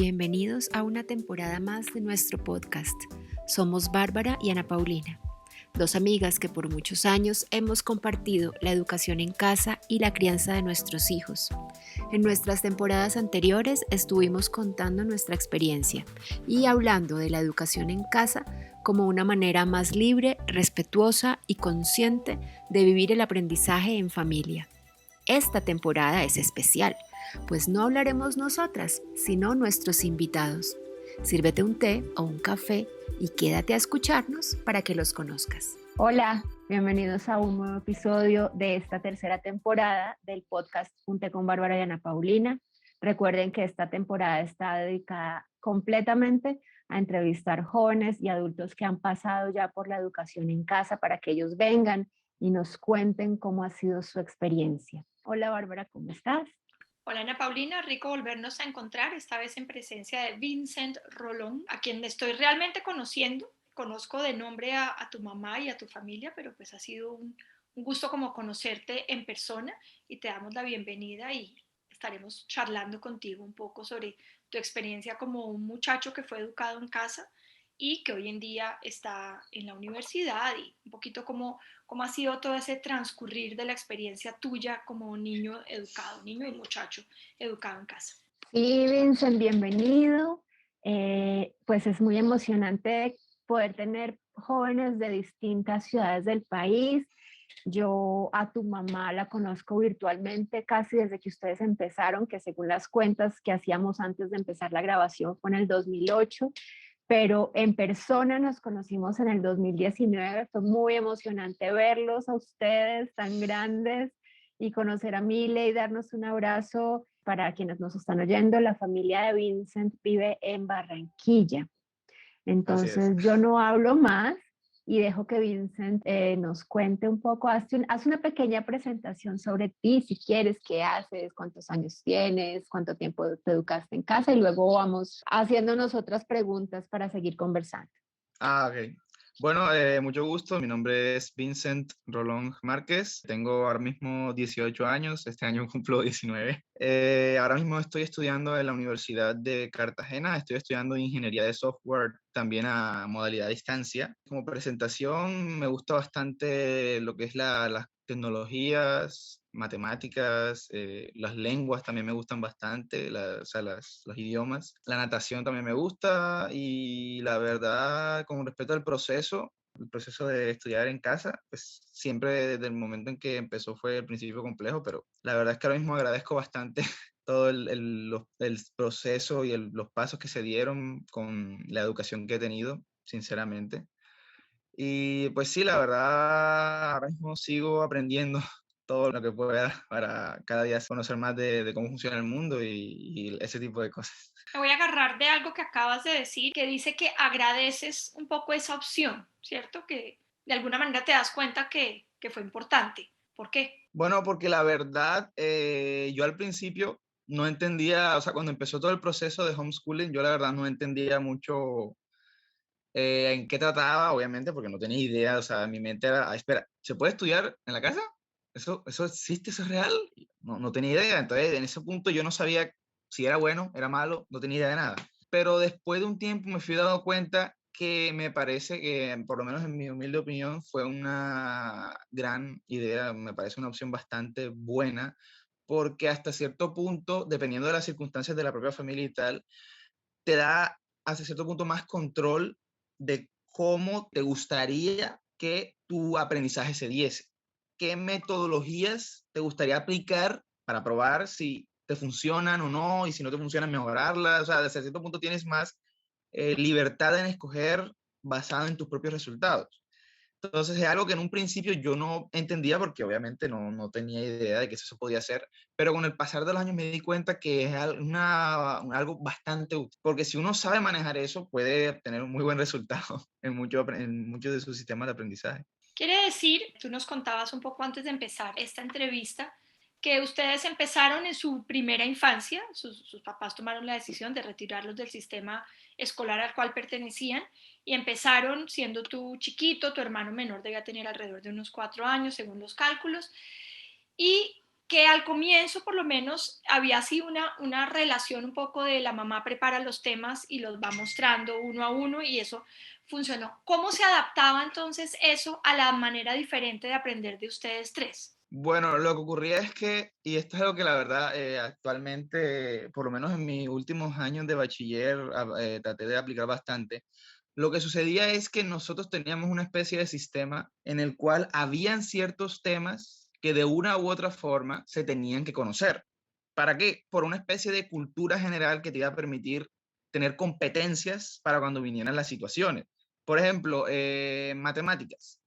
Bienvenidos a una temporada más de nuestro podcast. Somos Bárbara y Ana Paulina, dos amigas que por muchos años hemos compartido la educación en casa y la crianza de nuestros hijos. En nuestras temporadas anteriores estuvimos contando nuestra experiencia y hablando de la educación en casa como una manera más libre, respetuosa y consciente de vivir el aprendizaje en familia. Esta temporada es especial, pues no hablaremos nosotras, sino nuestros invitados. Sírvete un té o un café y quédate a escucharnos para que los conozcas. Hola, bienvenidos a un nuevo episodio de esta tercera temporada del podcast Un té con Bárbara y Ana Paulina. Recuerden que esta temporada está dedicada completamente a entrevistar jóvenes y adultos que han pasado ya por la educación en casa para que ellos vengan y nos cuenten cómo ha sido su experiencia. Hola Bárbara, ¿cómo estás? Hola Ana Paulina, rico volvernos a encontrar, esta vez en presencia de Vincent Rolón, a quien estoy realmente conociendo. Conozco de nombre a tu mamá y a tu familia, pero pues ha sido un gusto como conocerte en persona y te damos la bienvenida y estaremos charlando contigo un poco sobre tu experiencia como un muchacho que fue educado en casa y que hoy en día está en la universidad y un poquito cómo ha sido todo ese transcurrir de la experiencia tuya como niño educado, niño y muchacho educado en casa. Sí, Vincent, bienvenido. Pues es muy emocionante poder tener jóvenes de distintas ciudades del país. Yo a tu mamá la conozco virtualmente casi desde que ustedes empezaron, que según las cuentas que hacíamos antes de empezar la grabación fue en el 2008, pero en persona nos conocimos en el 2019. Fue muy emocionante verlos a ustedes tan grandes y conocer a Mile y darnos un abrazo. Para quienes nos están oyendo, la familia de Vincent vive en Barranquilla. Así es. Entonces yo no hablo más y dejo que Vincent nos cuente un poco, haz una pequeña presentación sobre ti, si quieres, qué haces, cuántos años tienes, cuánto tiempo te educaste en casa y luego vamos haciéndonos otras preguntas para seguir conversando. Ok. Bueno, mucho gusto. Mi nombre es Vincent Rolón Márquez. Tengo ahora mismo 18 años. Este año cumplo 19. Ahora mismo estoy estudiando en la Universidad de Cartagena. Estoy estudiando ingeniería de software también a modalidad a distancia. Como presentación, me gusta bastante lo que es las tecnologías, matemáticas, las lenguas también me gustan bastante, o sea, los idiomas. La natación también me gusta y la verdad, con respecto al proceso, el proceso de estudiar en casa, pues siempre desde el momento en que empezó fue el principio complejo, pero la verdad es que ahora mismo agradezco bastante todo el proceso y los pasos que se dieron con la educación que he tenido, sinceramente. Y pues sí, la verdad, ahora mismo sigo aprendiendo todo lo que pueda para cada día conocer más de cómo funciona el mundo y ese tipo de cosas. Me voy a agarrar de algo que acabas de decir, que dice que agradeces un poco esa opción, ¿cierto? Que de alguna manera te das cuenta que fue importante. ¿Por qué? Bueno, porque la verdad, yo al principio no entendía, o sea, cuando empezó todo el proceso de homeschooling, yo la verdad no entendía mucho en qué trataba, obviamente, porque no tenía idea, o sea, mi mente era, espera, ¿se puede estudiar en la casa? ¿Eso existe? ¿Eso es real? No tenía idea, entonces en ese punto yo no sabía si era bueno, era malo, no tenía idea de nada. Pero después de un tiempo me fui dando cuenta que me parece que, por lo menos en mi humilde opinión, fue una gran idea, me parece una opción bastante buena, porque hasta cierto punto, dependiendo de las circunstancias de la propia familia y tal, te da hasta cierto punto más control de cómo te gustaría que tu aprendizaje se diese. ¿Qué metodologías te gustaría aplicar para probar si te funcionan o no? Y si no te funcionan, mejorarlas. O sea, hasta cierto punto tienes más libertad en escoger basado en tus propios resultados. Entonces es algo que en un principio yo no entendía porque obviamente no tenía idea de que eso se podía hacer, pero con el pasar de los años me di cuenta que es algo bastante útil, porque si uno sabe manejar eso puede obtener un muy buen resultado en muchos de sus sistemas de aprendizaje. Quiere decir, tú nos contabas un poco antes de empezar esta entrevista, que ustedes empezaron en su primera infancia, sus papás tomaron la decisión de retirarlos del sistema escolar al cual pertenecían y empezaron siendo tú chiquito, tu hermano menor debía tener alrededor de unos 4 años según los cálculos, y que al comienzo por lo menos había así una relación un poco de la mamá prepara los temas y los va mostrando uno a uno y eso funcionó. ¿Cómo se adaptaba entonces eso a la manera diferente de aprender de ustedes tres? Bueno, lo que ocurría es que, y esto es algo que la verdad actualmente, por lo menos en mis últimos años de bachiller, traté de aplicar bastante. Lo que sucedía es que nosotros teníamos una especie de sistema en el cual habían ciertos temas que de una u otra forma se tenían que conocer. ¿Para qué? Por una especie de cultura general que te iba a permitir tener competencias para cuando vinieran las situaciones. Por ejemplo, matemáticas.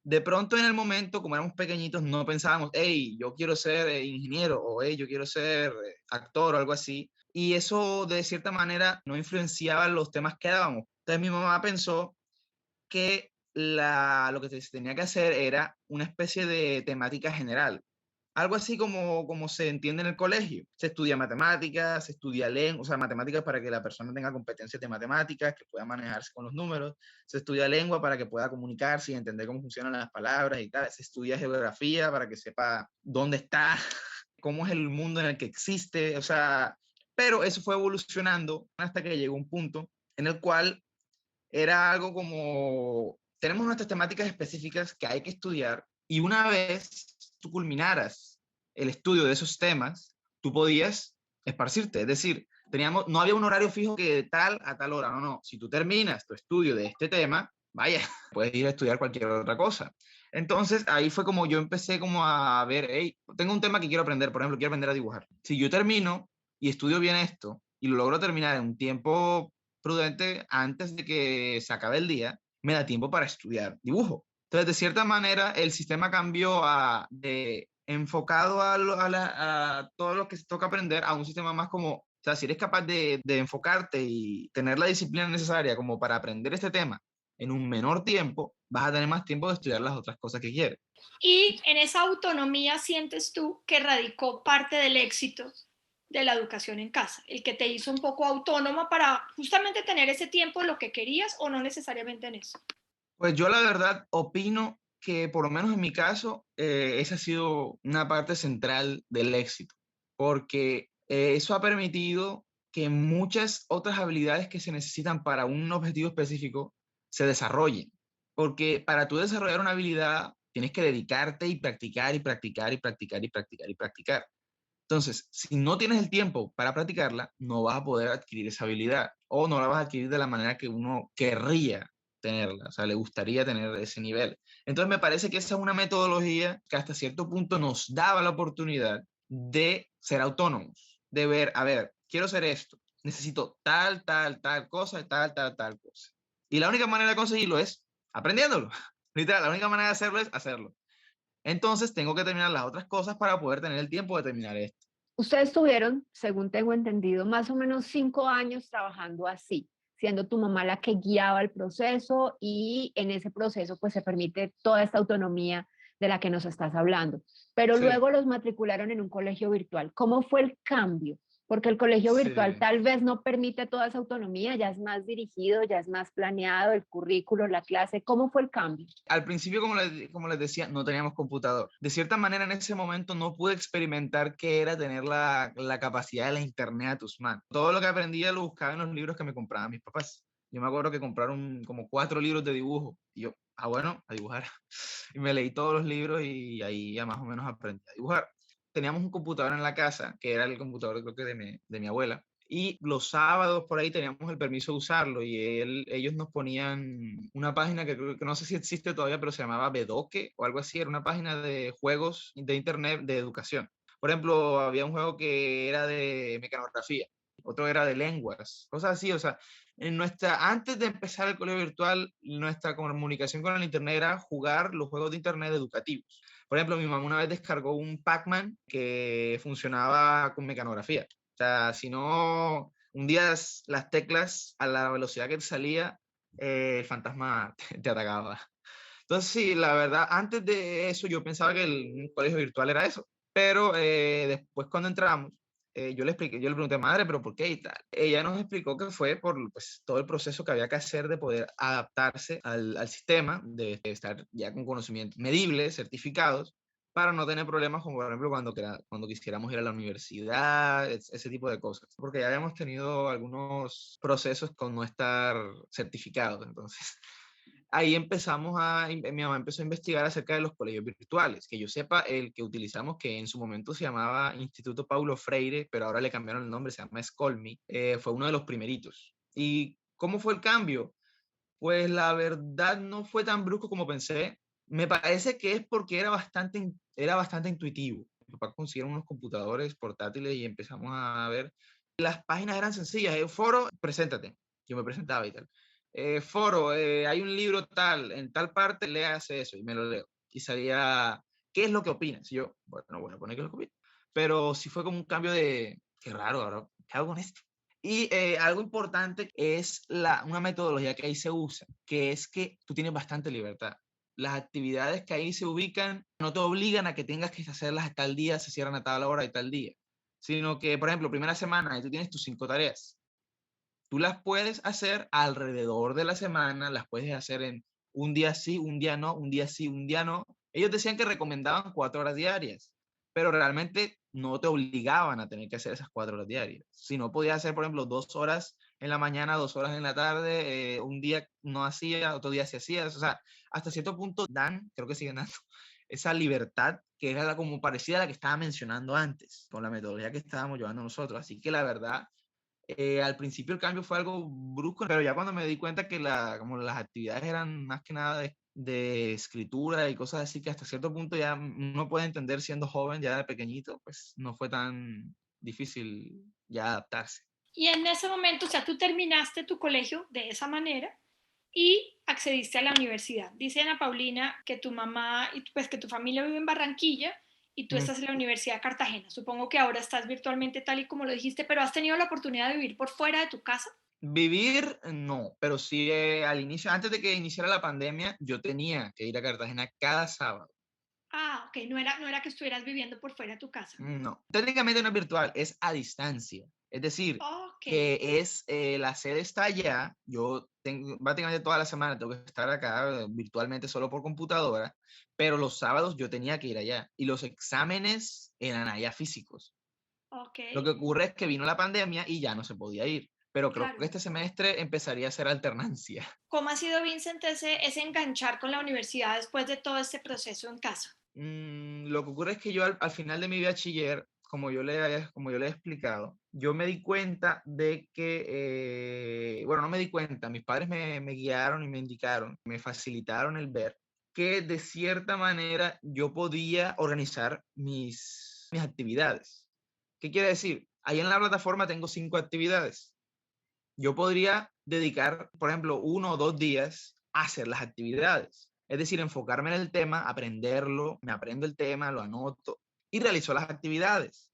De pronto en el momento, como éramos pequeñitos, no pensábamos, hey, yo quiero ser ingeniero o hey, yo quiero ser actor o algo así. Y eso de cierta manera no influenciaba los temas que dábamos. Entonces mi mamá pensó que lo que se tenía que hacer era una especie de temática general. Algo así como se entiende en el colegio. Se estudia matemáticas, se estudia lengua, o sea, matemáticas para que la persona tenga competencias de matemáticas, que pueda manejarse con los números. Se estudia lengua para que pueda comunicarse y entender cómo funcionan las palabras y tal. Se estudia geografía para que sepa dónde está, cómo es el mundo en el que existe. O sea, pero eso fue evolucionando hasta que llegó un punto en el cual era algo como, tenemos nuestras temáticas específicas que hay que estudiar y una vez tú culminaras el estudio de esos temas, tú podías esparcirte. Es decir, no había un horario fijo que de tal a tal hora. No, no. Si tú terminas tu estudio de este tema, vaya, puedes ir a estudiar cualquier otra cosa. Entonces ahí fue como yo empecé como a ver, hey, tengo un tema que quiero aprender, por ejemplo, quiero aprender a dibujar. Si yo termino y estudio bien esto y lo logro terminar en un tiempo prudente antes de que se acabe el día, me da tiempo para estudiar dibujo. Entonces, de cierta manera, el sistema cambió de enfocado a todo lo que se toca aprender a un sistema más como, o sea, si eres capaz de enfocarte y tener la disciplina necesaria como para aprender este tema en un menor tiempo, vas a tener más tiempo de estudiar las otras cosas que quieres. Y en esa autonomía sientes tú que radicó parte del éxito de la educación en casa, el que te hizo un poco autónoma para justamente tener ese tiempo de lo que querías o no necesariamente en eso. Pues yo la verdad opino que por lo menos en mi caso, esa ha sido una parte central del éxito, porque eso ha permitido que muchas otras habilidades que se necesitan para un objetivo específico se desarrollen, porque para tú desarrollar una habilidad tienes que dedicarte y practicar y practicar y practicar y practicar y practicar. Entonces, si no tienes el tiempo para practicarla, no vas a poder adquirir esa habilidad o no la vas a adquirir de la manera que uno querría tenerla, o sea, le gustaría tener ese nivel. Entonces, me parece que esa es una metodología que hasta cierto punto nos daba la oportunidad de ser autónomos, de ver, a ver, quiero hacer esto, necesito tal cosa, tal cosa. Y la única manera de conseguirlo es aprendiéndolo. Literal, la única manera de hacerlo es hacerlo. Entonces tengo que terminar las otras cosas para poder tener el tiempo de terminar esto. Ustedes tuvieron, según tengo entendido, más o menos 5 años trabajando así, siendo tu mamá la que guiaba el proceso y en ese proceso pues se permite toda esta autonomía de la que nos estás hablando. Pero Sí, luego los matricularon en un colegio virtual. ¿Cómo fue el cambio? Porque el colegio virtual sí. tal vez no permite toda esa autonomía, ya es más dirigido, ya es más planeado el currículo, la clase. ¿Cómo fue el cambio? Al principio, como les decía, no teníamos computador. De cierta manera, en ese momento no pude experimentar qué era tener la capacidad de la internet a tus manos. Todo lo que aprendía lo buscaba en los libros que me compraban mis papás. Yo me acuerdo que compraron como 4 libros de dibujo y yo, bueno, a dibujar. Y me leí todos los libros y ahí ya más o menos aprendí a dibujar. Teníamos un computador en la casa, que era el computador creo que de mi abuela, y los sábados por ahí teníamos el permiso de usarlo y ellos nos ponían una página que creo que no sé si existe todavía, pero se llamaba Bedoque o algo así, era una página de juegos de internet de educación. Por ejemplo, había un juego que era de mecanografía, otro era de lenguas, cosas así, o sea, antes de empezar el colegio virtual, nuestra comunicación con el internet era jugar los juegos de internet educativos. Por ejemplo, mi mamá una vez descargó un Pac-Man que funcionaba con mecanografía. O sea, si no hundías las teclas a la velocidad que te salía, el fantasma te atacaba. Entonces, sí, la verdad, antes de eso yo pensaba que un colegio virtual era eso. Pero después cuando entramos, yo le pregunté, madre, ¿pero por qué y tal? Ella nos explicó que fue por pues, todo el proceso que había que hacer de poder adaptarse al sistema, de estar ya con conocimientos medibles, certificados, para no tener problemas como por ejemplo cuando quisiéramos ir a la universidad, ese tipo de cosas, porque ya habíamos tenido algunos procesos con no estar certificados, entonces ahí mi mamá empezó a investigar acerca de los colegios virtuales, que yo sepa, el que utilizamos, que en su momento se llamaba Instituto Paulo Freire, pero ahora le cambiaron el nombre, se llama Scolmi, fue uno de los primeritos. ¿Y cómo fue el cambio? Pues la verdad no fue tan brusco como pensé. Me parece que es porque era bastante intuitivo. Mi papá consiguieron unos computadores portátiles y empezamos a ver. Las páginas eran sencillas. Foro, preséntate. Yo me presentaba y tal. Foro, hay un libro tal, en tal parte, léase eso y me lo leo. Y sabía, ¿qué es lo que opinas? Y yo, bueno, voy a poner qué es lo que opinas. Pero sí fue como un cambio de, qué raro, ahora, ¿qué hago con esto? Y algo importante es una metodología que ahí se usa, que es que tú tienes bastante libertad. Las actividades que ahí se ubican no te obligan a que tengas que hacerlas a tal día, se cierran a tal hora y tal día, sino que, por ejemplo, primera semana, y tú tienes tus 5 tareas. Tú las puedes hacer alrededor de la semana, las puedes hacer en un día sí, un día no, un día sí, un día no. Ellos decían que recomendaban 4 horas diarias, pero realmente no te obligaban a tener que hacer esas 4 horas diarias. Si no podías hacer, por ejemplo, 2 horas en la mañana, 2 horas en la tarde, un día no hacía, otro día sí hacías. O sea, hasta cierto punto dan, creo que siguen dando, esa libertad que era como parecida a la que estaba mencionando antes, con la metodología que estábamos llevando nosotros. Así que la verdad, al principio el cambio fue algo brusco, pero ya cuando me di cuenta que como las actividades eran más que nada de escritura y cosas así que hasta cierto punto ya uno puede entender siendo joven, ya de pequeñito, pues no fue tan difícil ya adaptarse. Y en ese momento, o sea, tú terminaste tu colegio de esa manera y accediste a la universidad. Dice Ana Paulina que tu mamá y pues que tu familia vive en Barranquilla y tú Mm. estás en la Universidad de Cartagena. Supongo que ahora estás virtualmente tal y como lo dijiste, pero ¿has tenido la oportunidad de vivir por fuera de tu casa? Vivir, no, pero sí al inicio, antes de que iniciara la pandemia, yo tenía que ir a Cartagena cada sábado. Ah, ok, no era que estuvieras viviendo por fuera de tu casa. No, técnicamente no es virtual, es a distancia. Es decir, Ok, que la sede está allá, yo tengo prácticamente toda la semana tengo que estar acá virtualmente solo por computadora, pero los sábados yo tenía que ir allá y los exámenes eran allá físicos. ok, Lo que ocurre es que vino la pandemia y ya no se podía ir, pero creo que claro. este semestre empezaría a ser alternancia. ¿Cómo ha sido, Vincent, ese enganchar con la universidad después de todo este proceso en casa? Lo que ocurre es que yo al final de mi bachiller, como yo le he explicado, yo me di cuenta de que, bueno, no me di cuenta, mis padres me guiaron y me indicaron, me facilitaron el ver que de cierta manera yo podía organizar mis actividades. ¿Qué quiere decir? Ahí en la plataforma tengo 5 actividades. Yo podría dedicar, por ejemplo, 1 o 2 días a hacer las actividades. Es decir, enfocarme en el tema, aprenderlo, me aprendo el tema, lo anoto y realizo las actividades.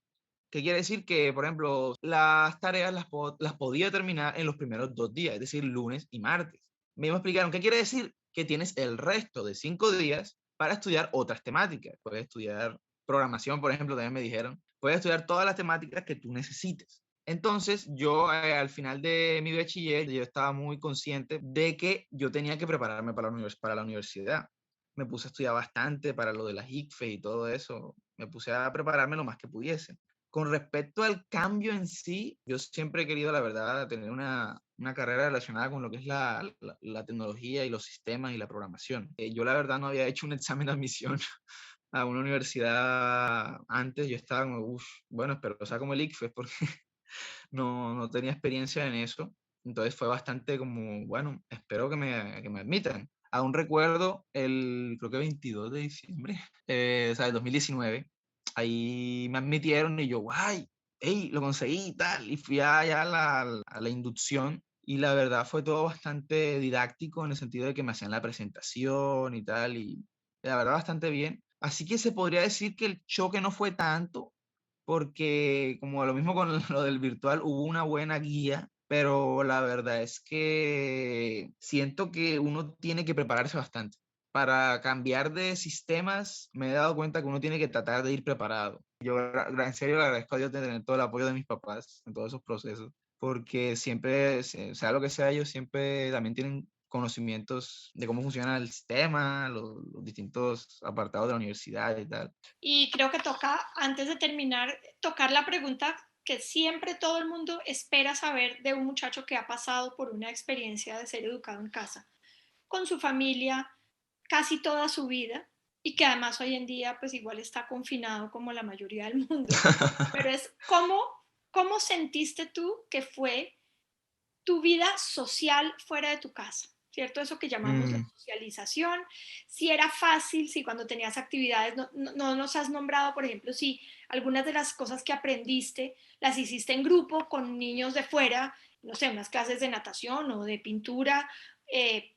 ¿Qué quiere decir? Que, por ejemplo, las tareas las podía terminar en los primeros 2 días, es decir, lunes y martes. Me explicaron, ¿qué quiere decir? Que tienes el resto de 5 días para estudiar otras temáticas. Puedes estudiar programación, por ejemplo, también me dijeron. Puedes estudiar todas las temáticas que tú necesites. Entonces, yo al final de mi bachiller, yo estaba muy consciente de que yo tenía que prepararme para la universidad. Me puse a estudiar bastante para lo de las ICFE y todo eso. Me puse a prepararme lo más que pudiese. Con respecto al cambio en sí, yo siempre he querido, la verdad, tener una carrera relacionada con lo que es la tecnología y los sistemas y la programación. Yo, la verdad, no había hecho un examen de admisión a una universidad antes. Yo estaba como, uff, bueno, espero que sea como el ICFES porque no tenía experiencia en eso. Entonces fue bastante como, bueno, espero que me admitan. Aún recuerdo creo que 22 de diciembre, o sea, del 2019, ahí me admitieron y yo, guay, hey, lo conseguí y tal. Y fui allá a la inducción y la verdad fue todo bastante didáctico en el sentido de que me hacían la presentación y tal, y la verdad bastante bien. Así que se podría decir que el choque no fue tanto, porque como lo mismo con lo del virtual, hubo una buena guía, pero la verdad es que siento que uno tiene que prepararse bastante. Para cambiar de sistemas, me he dado cuenta que uno tiene que tratar de ir preparado. Yo en serio le agradezco a Dios de tener todo el apoyo de mis papás en todos esos procesos, porque siempre, sea lo que sea, ellos siempre también tienen conocimientos de cómo funciona el sistema, los distintos apartados de la universidad y tal. Y creo que toca, antes de terminar, tocar la pregunta que siempre todo el mundo espera saber de un muchacho que ha pasado por una experiencia de ser educado en casa, con su familia, casi toda su vida, y que además hoy en día pues igual está confinado como la mayoría del mundo. Pero es cómo sentiste tú que fue tu vida social fuera de tu casa, ¿cierto? Eso que llamamos la Mm, socialización. Si era fácil, si cuando tenías actividades, no nos has nombrado, por ejemplo, si algunas de las cosas que aprendiste las hiciste en grupo con niños de fuera, no sé, unas clases de natación o de pintura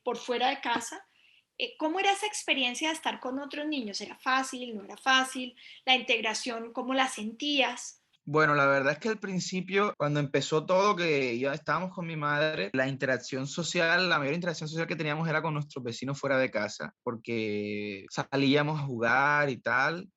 por fuera de casa. ¿Cómo era esa experiencia de estar con otros niños? ¿Era fácil? ¿No era fácil? ¿La integración, cómo la sentías? Bueno, la verdad es que al principio, cuando empezó todo, que ya estábamos con mi madre, la interacción social, la mayor interacción social que teníamos era con nuestros vecinos fuera de casa, porque salíamos a jugar y tal.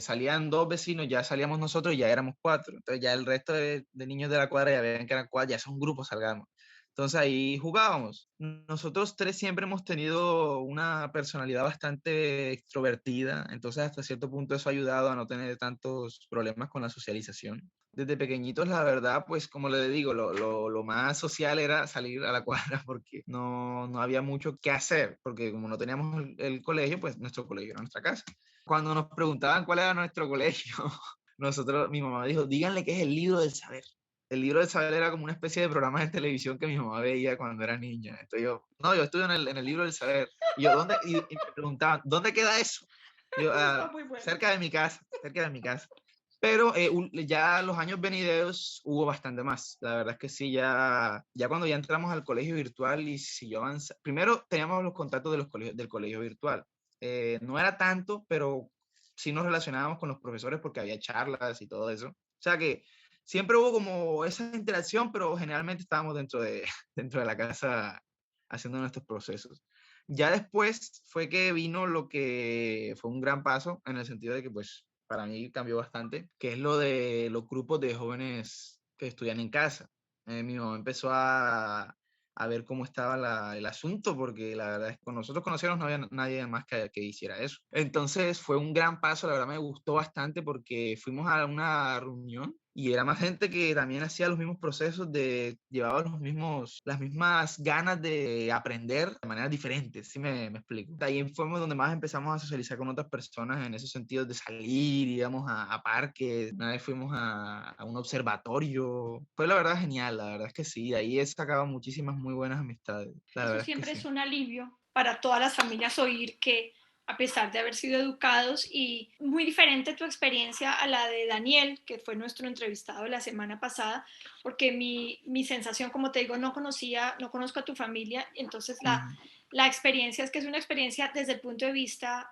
Salían dos vecinos, ya salíamos nosotros y ya éramos cuatro. Entonces ya el resto de niños de la cuadra ya veían que eran cuatro, ya son grupos, salgamos. Entonces ahí jugábamos. Nosotros tres siempre hemos tenido una personalidad bastante extrovertida, entonces hasta cierto punto eso ha ayudado a no tener tantos problemas con la socialización. Desde pequeñitos, la verdad, pues como le digo, lo más social era salir a la cuadra porque no había mucho que hacer, porque como no teníamos el colegio, pues nuestro colegio era nuestra casa. Cuando nos preguntaban cuál era nuestro colegio, mi mamá dijo, díganle que es el libro del saber. El libro del saber era como una especie de programa de televisión que mi mamá veía cuando era niña. Entonces yo, no, yo estudio en el libro del saber. Y yo, ¿dónde? Y me preguntaban, ¿dónde queda eso? Yo, Eso está muy bueno. cerca de mi casa, cerca de mi casa. Pero ya los años venideros hubo bastante más. La verdad es que sí, ya cuando ya entramos al colegio virtual y siguió avanzando. Primero teníamos los contactos del colegio virtual. No era tanto, pero sí nos relacionábamos con los profesores porque había charlas y todo eso. O sea que siempre hubo como esa interacción, pero generalmente estábamos dentro de la casa haciendo nuestros procesos. Ya después fue que vino lo que fue un gran paso en el sentido de que pues para mí cambió bastante, que es lo de los grupos de jóvenes que estudian en casa. Mi mamá empezó a ver cómo estaba el asunto, porque la verdad es que con nosotros conociéramos no había nadie más que hiciera eso. Entonces fue un gran paso, la verdad me gustó bastante porque fuimos a una reunión y era más gente que también hacía los mismos procesos, llevaba las mismas ganas de aprender de maneras diferentes, ¿sí me explico? De ahí fue donde más empezamos a socializar con otras personas en esos sentidos de salir, íbamos a parques, una vez fuimos a un observatorio, fue la verdad genial, la verdad es que sí, de ahí he sacado muchísimas muy buenas amistades, la Eso verdad es que siempre es sí. un alivio para todas las familias oír que a pesar de haber sido educados y muy diferente tu experiencia a la de Daniel, que fue nuestro entrevistado la semana pasada, porque mi sensación, como te digo, no conozco a tu familia, entonces Ujú. la experiencia es que es una experiencia desde el punto de vista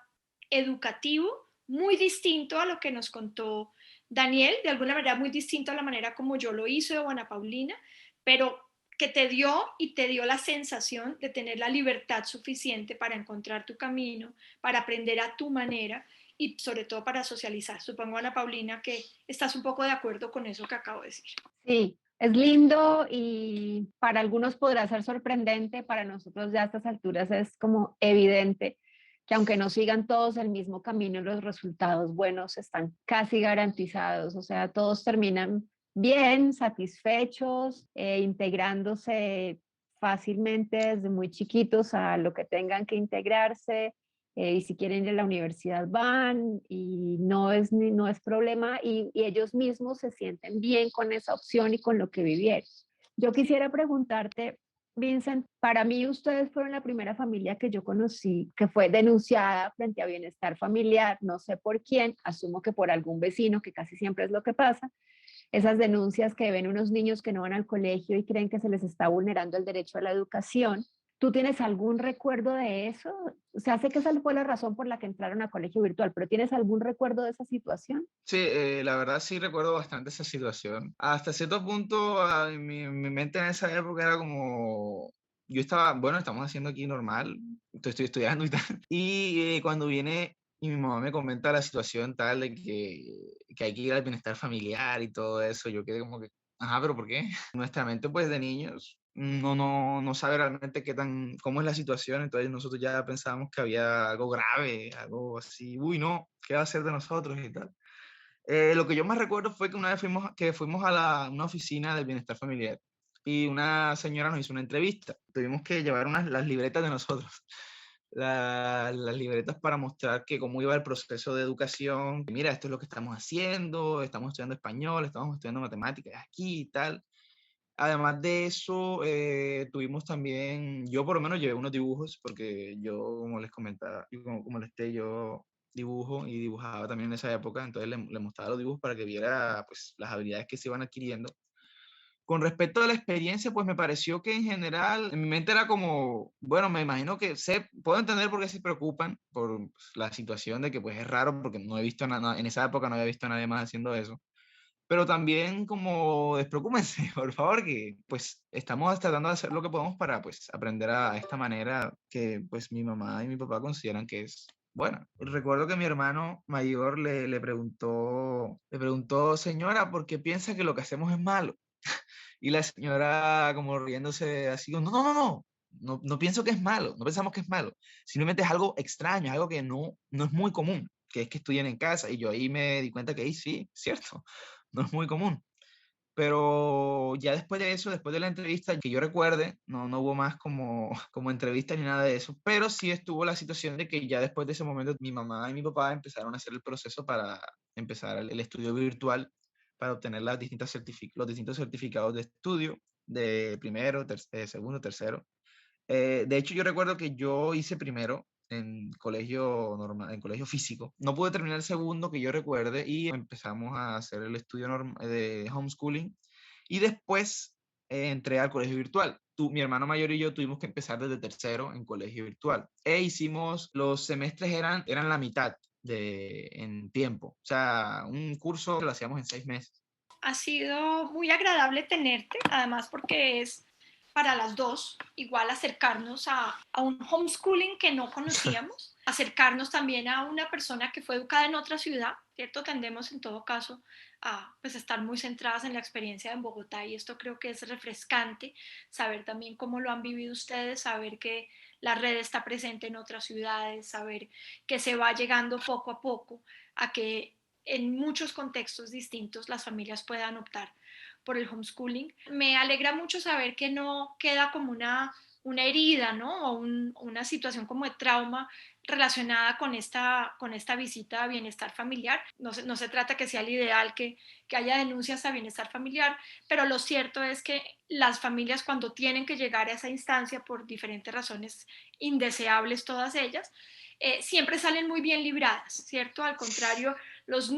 educativo muy distinto a lo que nos contó Daniel, de alguna manera muy distinto a la manera como yo lo hice o Ana Paulina, pero que te dio la sensación de tener la libertad suficiente para encontrar tu camino, para aprender a tu manera y sobre todo para socializar. Supongo, Ana Paulina, que estás un poco de acuerdo con eso que acabo de decir. Sí, es lindo y para algunos podrá ser sorprendente, para nosotros ya a estas alturas es como evidente que aunque no sigan todos el mismo camino, los resultados buenos están casi garantizados, o sea, todos terminan bien, satisfechos, integrándose fácilmente desde muy chiquitos a lo que tengan que integrarse, y si quieren ir a la universidad van y no es problema y ellos mismos se sienten bien con esa opción y con lo que vivieron. Yo quisiera preguntarte, Vincent, para mí ustedes fueron la primera familia que yo conocí que fue denunciada frente a bienestar familiar, no sé por quién, asumo que por algún vecino, que casi siempre es lo que pasa, esas denuncias que ven unos niños que no van al colegio y creen que se les está vulnerando el derecho a la educación. ¿Tú tienes algún recuerdo de eso? O sea, sé que esa fue la razón por la que entraron a colegio virtual, pero ¿tienes algún recuerdo de esa situación? Sí, la verdad sí recuerdo bastante esa situación. Hasta cierto punto, mi mente en esa época era como, yo estaba, bueno, estamos haciendo aquí normal, estoy estudiando y tal. Y cuando viene y mi mamá me comenta la situación tal de que hay que ir al bienestar familiar y todo eso, yo quedé como que, ajá, pero ¿por qué? Nuestra mente pues de niños no sabe realmente cómo es la situación, entonces nosotros ya pensábamos que había algo grave, algo así, uy, no, ¿qué va a hacer de nosotros y tal? Lo que yo más recuerdo fue que una vez fuimos a una oficina del bienestar familiar y una señora nos hizo una entrevista. Tuvimos que llevar las libretas de nosotros, las libretas para mostrar que cómo iba el proceso de educación. Mira, esto es lo que estamos haciendo, estamos estudiando español, estamos estudiando matemáticas aquí y tal. Además de eso, tuvimos también, yo por lo menos llevé unos dibujos, porque yo, como les comentaba, yo dibujo y dibujaba también en esa época, entonces le mostraba los dibujos para que viera pues, las habilidades que se iban adquiriendo. Con respecto a la experiencia, pues me pareció que en general, en mi mente era como, bueno, me imagino que puedo entender por qué se preocupan por pues, la situación de que pues es raro, porque no he visto nada, en esa época no había visto a nadie más haciendo eso, pero también como despreocúpense, por favor, que pues estamos tratando de hacer lo que podemos para pues aprender a esta manera que pues mi mamá y mi papá consideran que es buena. Recuerdo que mi hermano mayor le preguntó, señora, ¿por qué piensa que lo que hacemos es malo? Y la señora como riéndose así, no pienso que es malo, no pensamos que es malo, simplemente es algo extraño, es algo que no es muy común, que es que estudien en casa. Y yo ahí me di cuenta que ahí sí, cierto, no es muy común. Pero ya después de eso, después de la entrevista, que yo recuerde, no hubo más como entrevista ni nada de eso, pero sí estuvo la situación de que ya después de ese momento mi mamá y mi papá empezaron a hacer el proceso para empezar el estudio virtual, para obtener los distintos certificados de estudio de primero, segundo, tercero. De hecho, yo recuerdo que yo hice primero en colegio normal, en colegio físico. No pude terminar el segundo que yo recuerde y empezamos a hacer el estudio de homeschooling. Y después entré al colegio virtual. Mi hermano mayor y yo tuvimos que empezar desde tercero en colegio virtual. Los semestres eran la mitad en tiempo. O sea, un curso lo hacíamos en 6 meses. Ha sido muy agradable tenerte, además porque es para las dos igual acercarnos a un homeschooling que no conocíamos, acercarnos también a una persona que fue educada en otra ciudad, ¿cierto? Tendemos en todo caso a pues, estar muy centradas en la experiencia en Bogotá, y esto creo que es refrescante, saber también cómo lo han vivido ustedes, saber que la red está presente en otras ciudades, saber que se va llegando poco a poco a que en muchos contextos distintos las familias puedan optar por el homeschooling. Me alegra mucho saber que no queda como una herida, ¿no? O una situación como de trauma relacionada con esta visita a bienestar familiar. No se trata que sea el ideal que haya denuncias a bienestar familiar, pero lo cierto es que las familias, cuando tienen que llegar a esa instancia por diferentes razones indeseables todas ellas, siempre salen muy bien libradas, ¿cierto? Al contrario, los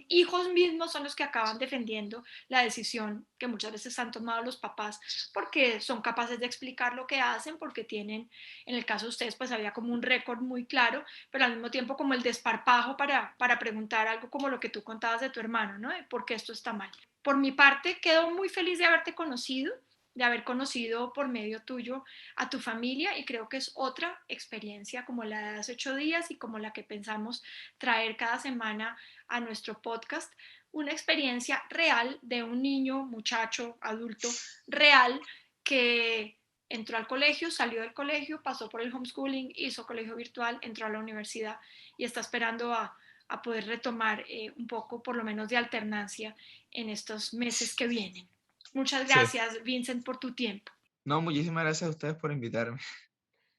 hijos mismos son los que acaban defendiendo la decisión que muchas veces han tomado los papás, porque son capaces de explicar lo que hacen, porque tienen, en el caso de ustedes, pues había como un récord muy claro, pero al mismo tiempo como el desparpajo para preguntar algo como lo que tú contabas de tu hermano, ¿no? De por qué esto está mal. Por mi parte, quedo muy feliz de haberte conocido, de haber conocido por medio tuyo a tu familia, y creo que es otra experiencia como la de hace 8 días y como la que pensamos traer cada semana a nuestro podcast, una experiencia real de un niño, muchacho, adulto real que entró al colegio, salió del colegio, pasó por el homeschooling, hizo colegio virtual, entró a la universidad y está esperando a poder retomar un poco, por lo menos, de alternancia en estos meses que vienen. Muchas Sí. gracias, Vincent, por tu tiempo. No, muchísimas gracias a ustedes por invitarme.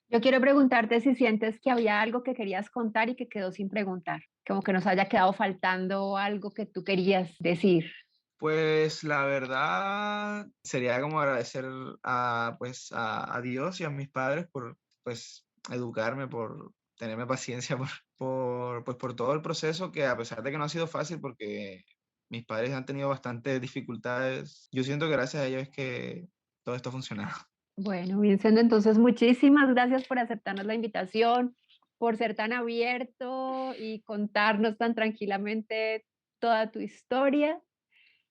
Yo quiero preguntarte si sientes que había algo que querías contar y que quedó sin preguntar, como que nos haya quedado faltando algo que tú querías decir. Pues la verdad sería como agradecer a Dios y a mis padres por pues educarme, por tenerme paciencia, por todo el proceso, que a pesar de que no ha sido fácil porque mis padres han tenido bastantes dificultades, yo siento que gracias a ellos es que todo esto ha funcionado. Bueno, Vincent, entonces muchísimas gracias por aceptarnos la invitación, por ser tan abierto y contarnos tan tranquilamente toda tu historia.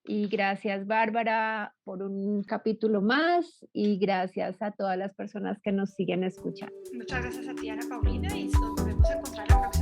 Y gracias, Bárbara, por un capítulo más, y gracias a todas las personas que nos siguen escuchando. Muchas gracias a ti, Ana Paulina, y nos volvemos a encontrar la próxima